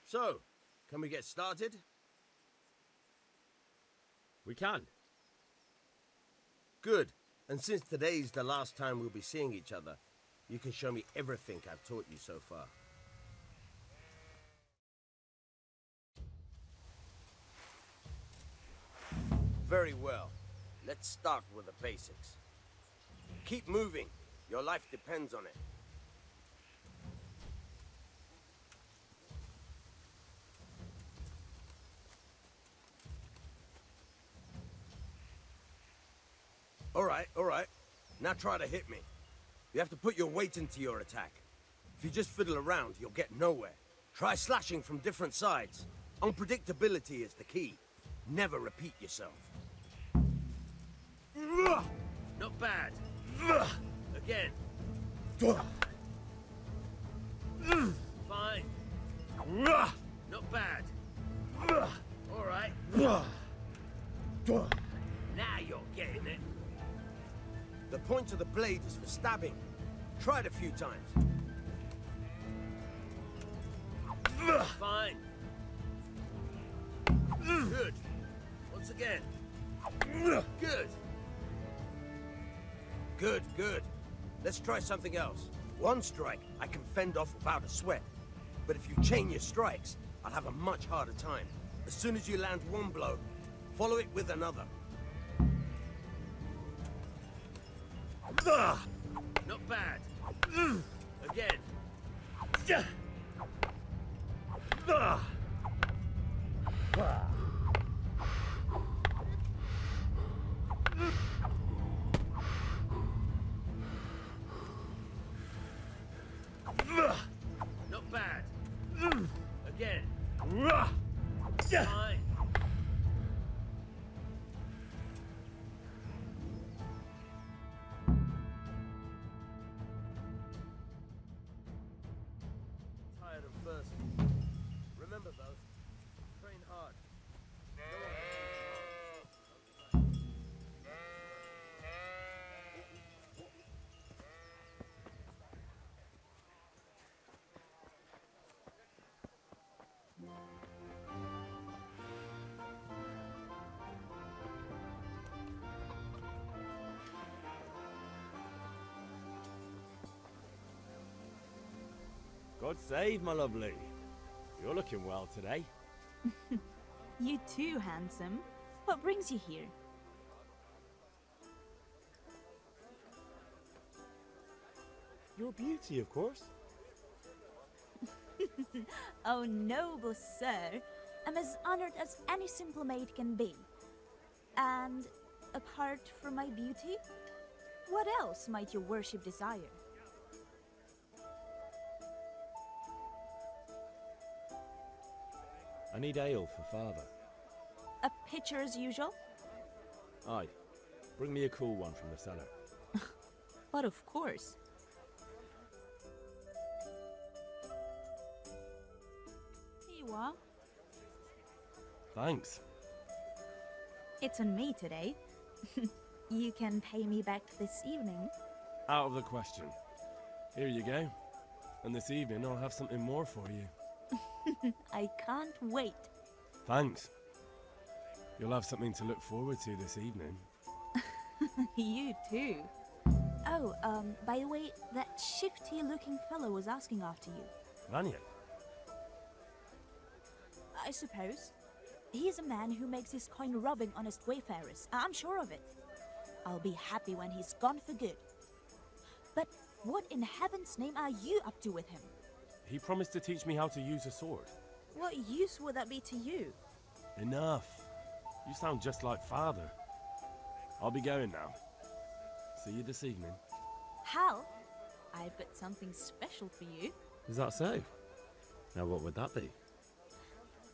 So, can we get started? We can. Good. And since today's the last time we'll be seeing each other, you can show me everything I've taught you so far. Very well. Let's start with the basics. Keep moving. Your life depends on it. All right. Now try to hit me. You have to put your weight into your attack. If you just fiddle around, you'll get nowhere. Try slashing from different sides. Unpredictability is the key. Never repeat yourself. Not bad. Again. Fine. Not bad. All right. Now you're getting it. The point of the blade is for stabbing. Try it a few times. Fine. Good. Once again. Good. Good. Let's try something else. One strike I can fend off without a sweat. But if you chain your strikes, I'll have a much harder time. As soon as you land one blow, follow it with another. Not bad. Again. Not bad. Again. Fine. Tired of first. Remember though, train hard. God save, my lovely. You're looking well today. You too, handsome. What brings you here? Your beauty, of course. Oh, noble sir. I'm as honored as any simple maid can be. And apart from my beauty, what else might your worship desire? I need ale for father. A pitcher as usual? Aye. Bring me a cool one from the cellar. But of course. Here you are. Thanks. It's on me today. You can pay me back this evening. Out of the question. Here you go. And this evening I'll have something more for you. I can't wait. Thanks. You'll have something to look forward to this evening. You too. Oh, by the way, that shifty-looking fellow was asking after you. Vanya? I suppose. He's a man who makes his coin robbing honest wayfarers. I'm sure of it. I'll be happy when he's gone for good. But what in heaven's name are you up to with him? He promised to teach me how to use a sword. What use would that be to you? Enough. You sound just like father. I'll be going now. See you this evening. Hal, I've got something special for you. Is that so? Now what would that be?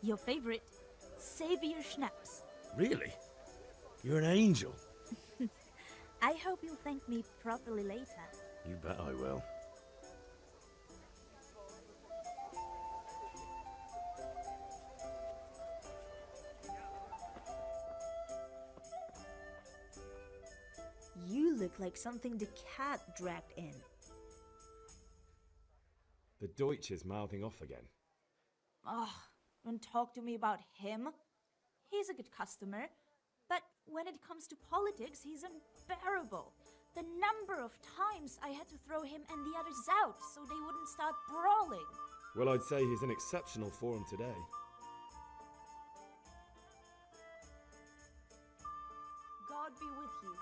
Your favorite, Savior Schnapps. Really? You're an angel. I hope you'll thank me properly later. You bet I will. You look like something the cat dragged in. The Deutsch is mouthing off again. Oh, don't talk to me about him. He's a good customer, but when it comes to politics, he's unbearable. The number of times I had to throw him and the others out so they wouldn't start brawling. Well, I'd say he's in exceptional form today. God be with you.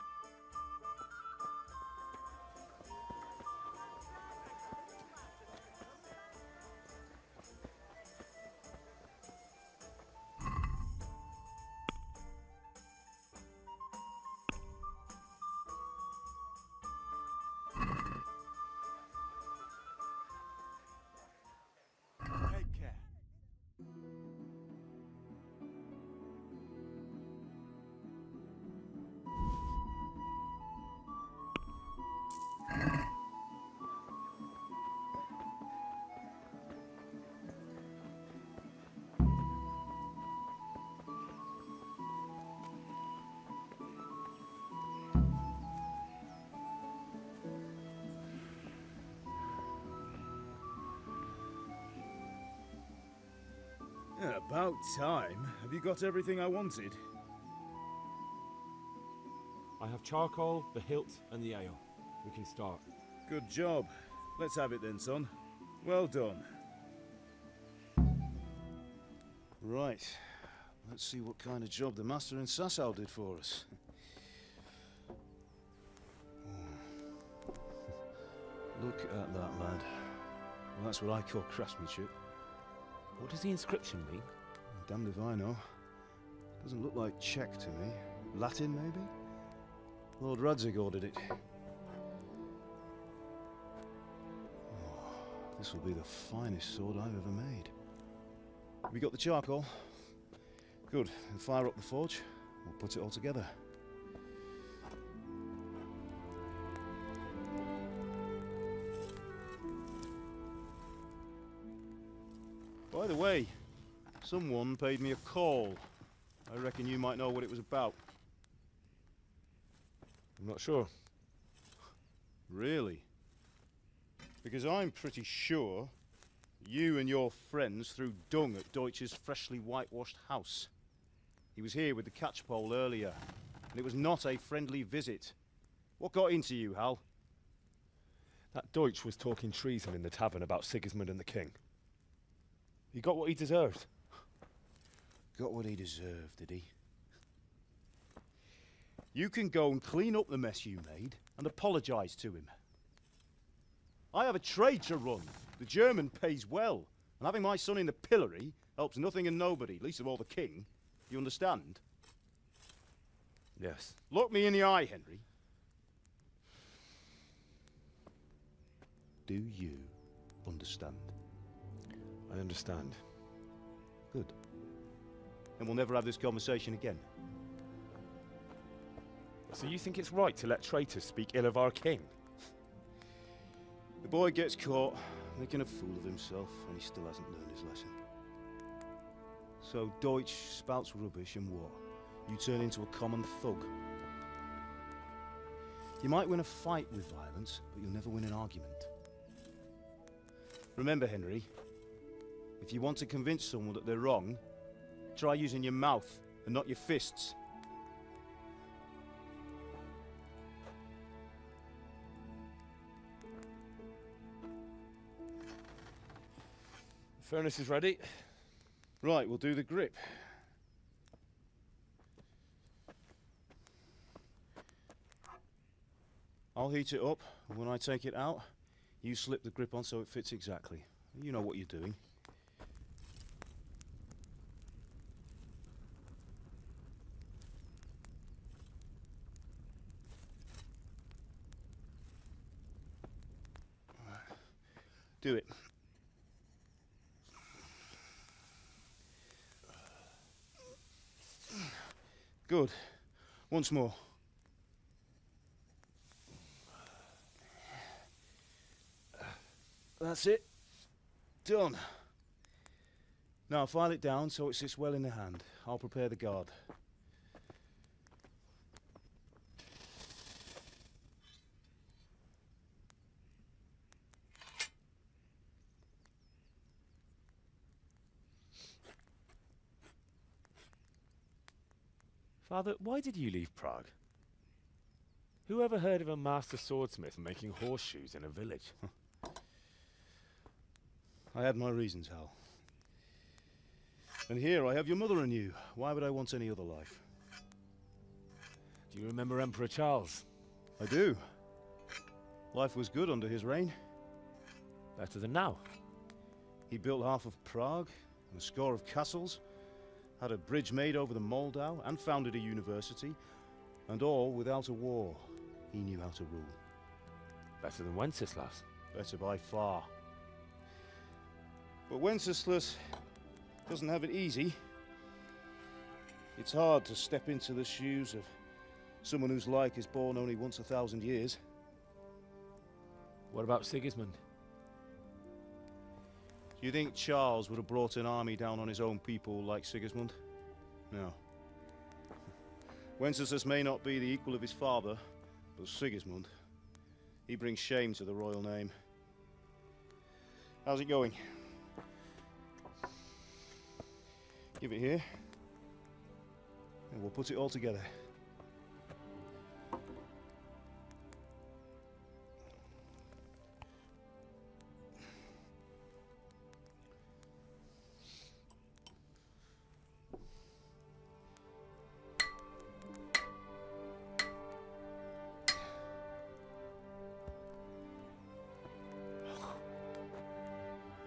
Take care. Yeah, about time. Have you got everything I wanted? I have charcoal, the hilt, and the ale. We can start. Good job. Let's have it then, son. Well done. Right. Let's see what kind of job the master in Sasau did for us. Look at that, lad. Well, that's what I call craftsmanship. What does the inscription mean? Damned if I know. Doesn't look like Czech to me. Latin, maybe? Lord Radzig ordered it. Oh, this will be the finest sword I've ever made. We got the charcoal? Good. Then fire up the forge. We'll put it all together. By the way, someone paid me a call. I reckon you might know what it was about. I'm not sure. Really? Because I'm pretty sure you and your friends threw dung at Deutsch's freshly whitewashed house. He was here with the catchpole earlier, and it was not a friendly visit. What got into you, Hal? That Deutsch was talking treason in the tavern about Sigismund and the king. He got what he deserved. Got what he deserved, did he? You can go and clean up the mess you made and apologise to him. I have a trade to run. The German pays well, and having my son in the pillory helps nothing and nobody, least of all the king. You understand? Yes. Look me in the eye, Henry. Do you understand? I understand. Good. And we'll never have this conversation again. So you think it's right to let traitors speak ill of our king? The boy gets caught, making a fool of himself, and he still hasn't learned his lesson. So Deutsch spouts rubbish, and what? You turn into a common thug. You might win a fight with violence, but you'll never win an argument. Remember, Henry, if you want to convince someone that they're wrong, try using your mouth and not your fists. The furnace is ready. Right, we'll do the grip. I'll heat it up, and when I take it out, you slip the grip on so it fits exactly. You know what you're doing. Do it. Good. Once more. That's it. Done. Now file it down so it sits well in the hand. I'll prepare the guard. Father, why did you leave Prague? Who ever heard of a master swordsmith making horseshoes in a village? I had my reasons, Hal. And here I have your mother and you. Why would I want any other life? Do you remember Emperor Charles? I do. Life was good under his reign. Better than now. He built half of Prague, and a score of castles, had a bridge made over the Moldau, and founded a university, and all without a war. He knew how to rule. Better than Wenceslas. Better by far. But Wenceslas doesn't have it easy. It's hard to step into the shoes of someone whose like is born only once 1,000 years. What about Sigismund? Do you think Charles would have brought an army down on his own people like Sigismund? No. Wenceslas may not be the equal of his father, but Sigismund, he brings shame to the royal name. How's it going? Give it here, and we'll put it all together.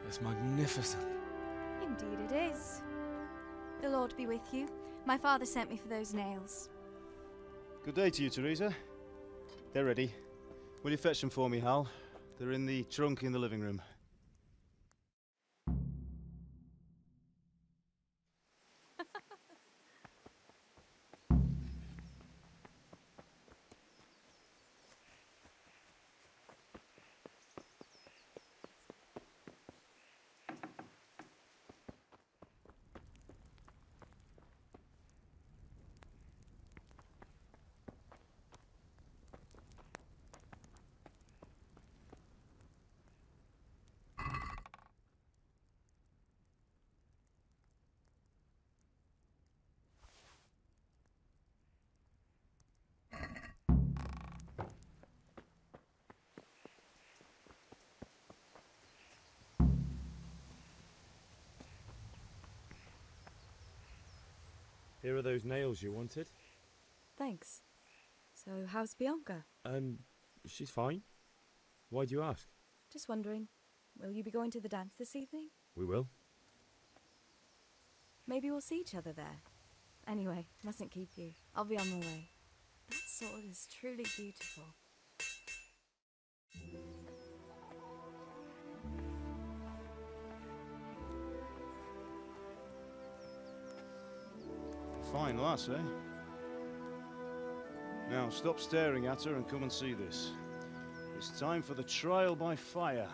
It's magnificent. Indeed it is. The Lord be with you. My father sent me for those nails. Good day to you, Teresa. They're ready. Will you fetch them for me, Hal? They're in the trunk in the living room. Here are those nails you wanted. Thanks. So, how's Bianca? She's fine. Why do you ask? Just wondering, will you be going to the dance this evening? We will. Maybe we'll see each other there. Anyway, mustn't keep you. I'll be on my way. That sword is truly beautiful. Fine lass, eh? Now, stop staring at her and come and see this. It's time for the trial by fire.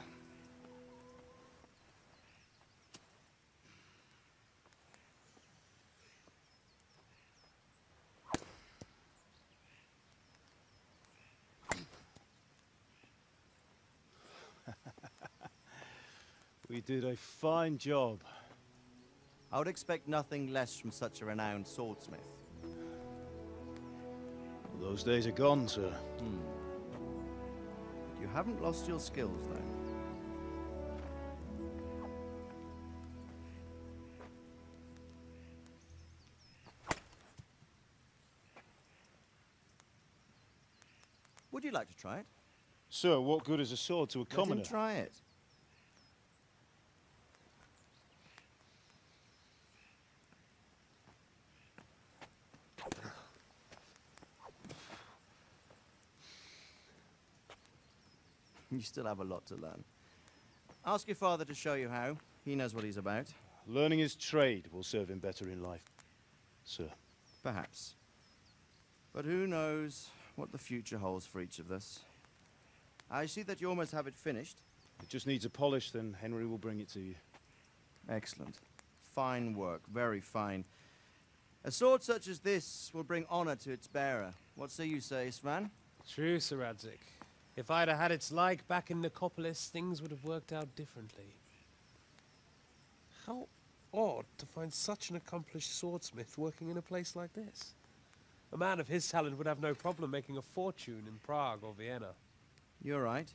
We did a fine job. I would expect nothing less from such a renowned swordsmith. Those days are gone, sir. But you haven't lost your skills, though. Would you like to try it? Sir, what good is a sword to a commoner? Let him try it. You still have a lot to learn. Ask your father to show you how. He knows what he's about. Learning his trade will serve him better in life, sir. Perhaps. But who knows what the future holds for each of us. I see that you almost have it finished. It just needs a polish, then Henry will bring it to you. Excellent. Fine work, very fine. A sword such as this will bring honor to its bearer. What say you, Svan? True, Sir Radzik. If I'd have had its like back in Nicopolis, things would have worked out differently. How odd to find such an accomplished swordsmith working in a place like this. A man of his talent would have no problem making a fortune in Prague or Vienna. You're right.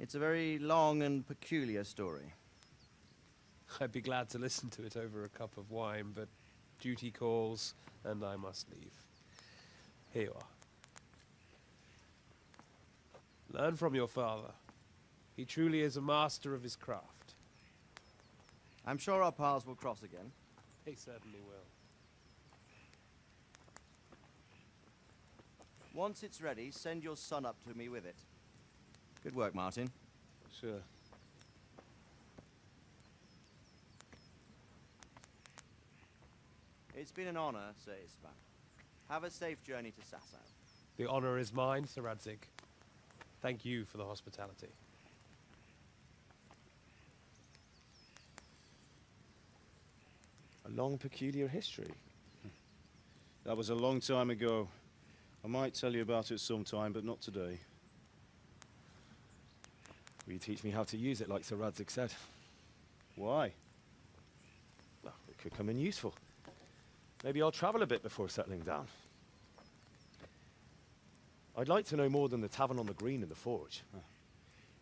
It's a very long and peculiar story. I'd be glad to listen to it over a cup of wine, but duty calls, and I must leave. Here you are. Learn from your father. He truly is a master of his craft. I'm sure our paths will cross again. They certainly will. Once it's ready, send your son up to me with it. Good work, Martin. Sure. It's been an honor, Sir Istvan. Have a safe journey to Sasau. The honor is mine, Sir Radzig. Thank you for the hospitality. A long, peculiar history. That was a long time ago. I might tell you about it sometime, but not today. Will you teach me how to use it like Sir Radzig said? Why? Well, it could come in useful. Maybe I'll travel a bit before settling down. I'd like to know more than the tavern on the green and the forge.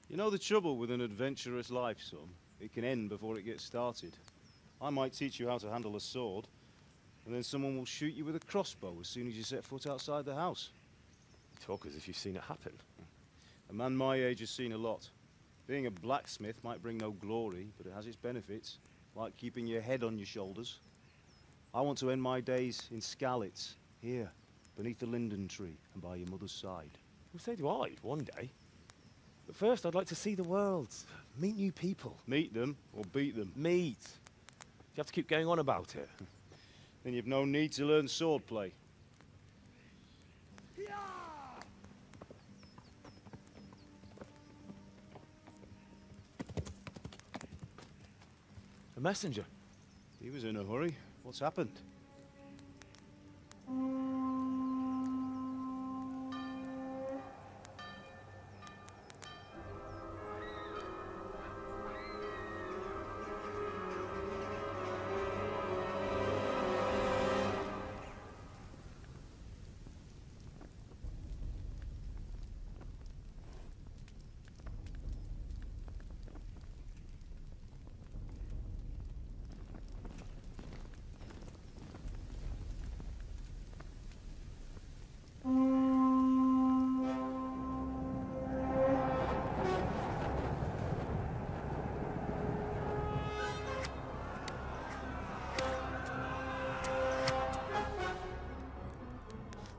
You know the trouble with an adventurous life, son? It can end before it gets started. I might teach you how to handle a sword, and then someone will shoot you with a crossbow as soon as you set foot outside the house. You talk as if you've seen it happen. A man my age has seen a lot. Being a blacksmith might bring no glory, but it has its benefits, like keeping your head on your shoulders. I want to end my days in Skalitz, here, beneath the linden tree and by your mother's side. Well, so do I, one day. But first, I'd like to see the world, meet new people. Meet them or beat them. Meet. You have to keep going on about it. Then you've no need to learn swordplay. A messenger. He was in a hurry. What's happened?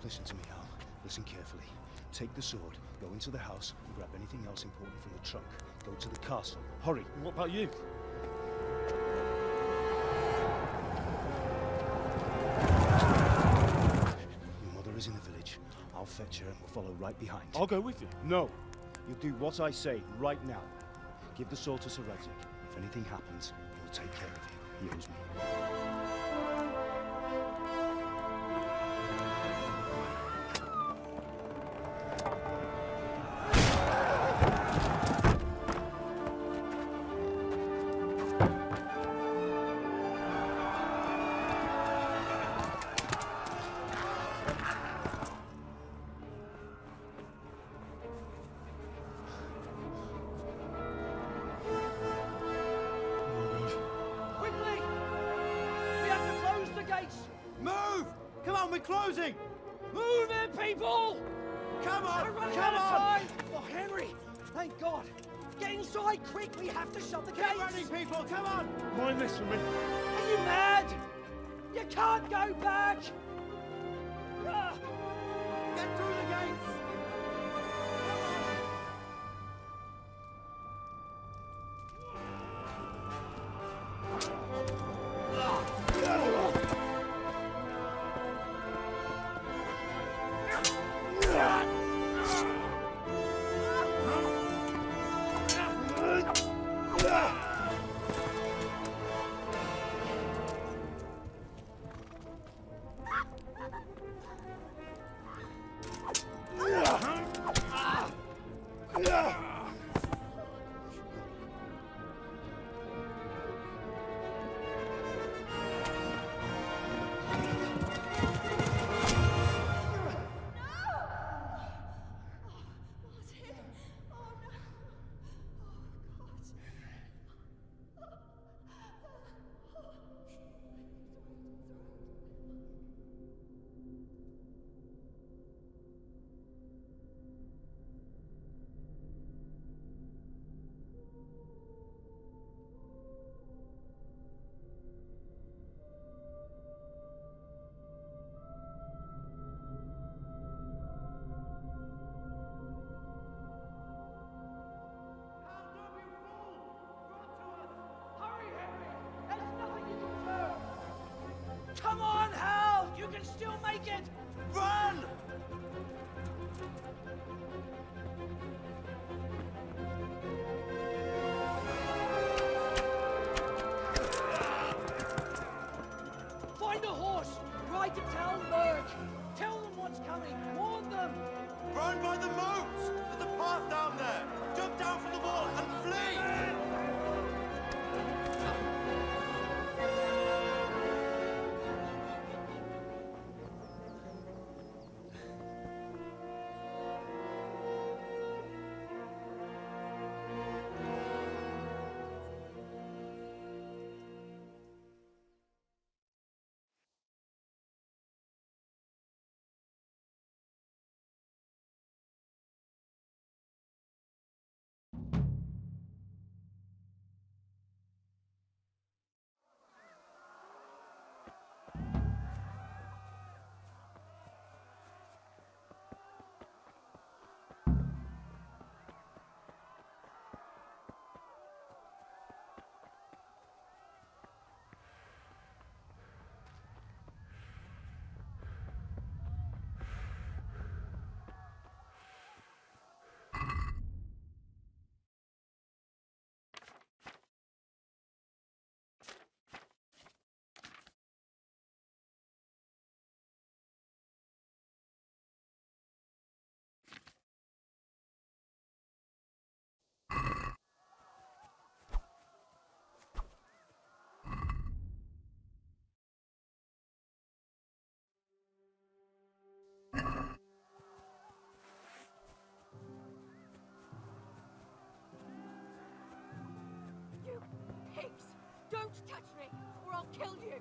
Listen to me, Al. Listen carefully. Take the sword, go into the house, and grab anything else important from the trunk. Go to the castle. Hurry. What about you? Your mother is in the village. I'll fetch her and we'll follow right behind. I'll go with you. No. You'll do what I say right now. Give the sword to Sir Radzig. If anything happens, he'll take care of you. He owes me. Move! Come on, we're closing! Move it, people! Come on! We're running Come out of on! time! Oh, Henry! Thank God! Get inside, quick! We have to shut the gates! Keep running, people! Come on! Mind this for me. Are you mad? You can't go back! Ah. Get through the gates! I'll kill you!